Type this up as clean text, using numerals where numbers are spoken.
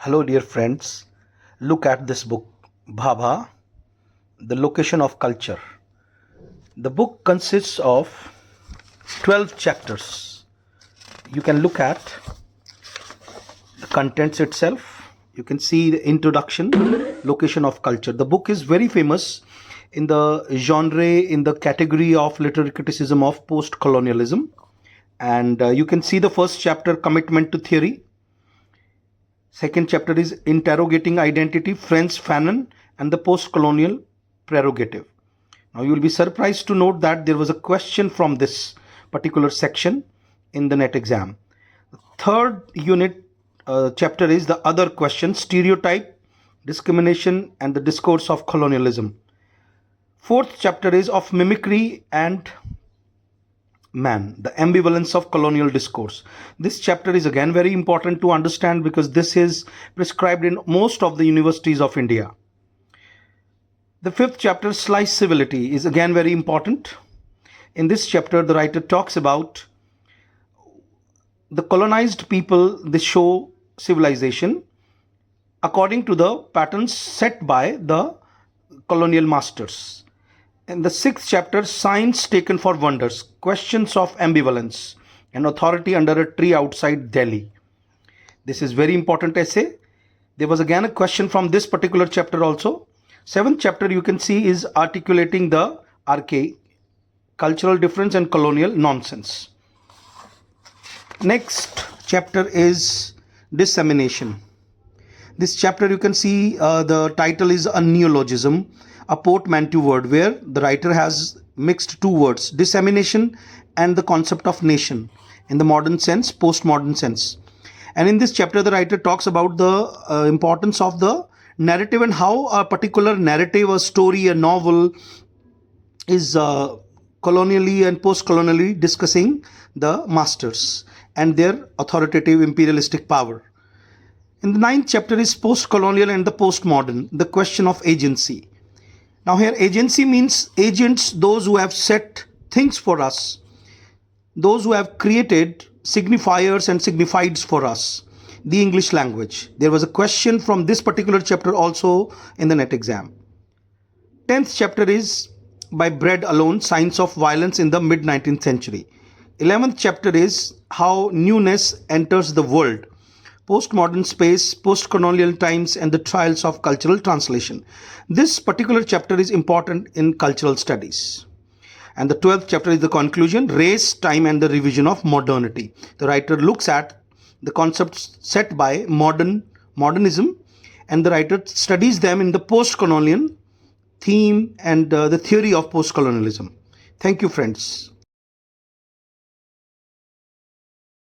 Hello, dear friends. Look at this book, Bhabha, The Location of Culture. The book consists of 12 chapters. You can look at the contents itself. You can see the introduction, Location of Culture. The book is very famous in the genre, in the category of literary criticism of post-colonialism. And you can see the first chapter, Commitment to Theory. Second chapter is Interrogating Identity, Frantz, Fanon, and the Post-Colonial Prerogative. Now you will be surprised to note that there was a question from this particular section in the NET exam. The third unit chapter is the other question, Stereotype, Discrimination, and the Discourse of Colonialism. Fourth chapter is of Mimicry and Man, the ambivalence of colonial discourse. This chapter is again very important to understand because this is prescribed in most of the universities of India. The fifth chapter, Slice Civility, is again very important. In this chapter, the writer talks about the colonized people, they show civilization according to the patterns set by the colonial masters. In the sixth chapter, Signs Taken for Wonders, Questions of Ambivalence and Authority Under a Tree Outside Delhi. This is very important essay. There was again a question from this particular chapter also. Seventh chapter you can see is Articulating the Archaic, Cultural Difference and Colonial Nonsense. Next chapter is Dissemination. This chapter you can see the title is A Neologism, a portmanteau word, where the writer has mixed two words, dissemination and the concept of nation in the modern sense, postmodern sense. And in this chapter the writer talks about the importance of the narrative and how a particular narrative, a story, a novel is colonially and post-colonially discussing the masters and their authoritative imperialistic power. In the ninth chapter is post-colonial and the postmodern, the question of agency. Now here agency means agents, those who have set things for us, those who have created signifiers and signifieds for us, the English language. There was a question from this particular chapter also in the NET exam. 10th chapter is By Bread Alone, Signs of Violence in the Mid-19th Century. 11th chapter is How Newness Enters the World, Postmodern Space, Post-Colonial Times and the Trials of Cultural Translation. This particular chapter is important in cultural studies. And the 12th chapter is the conclusion, Race, Time and the Revision of Modernity. The writer looks at the concepts set by modernism and the writer studies them in the post-colonial theme and the theory of post-colonialism. Thank you, friends.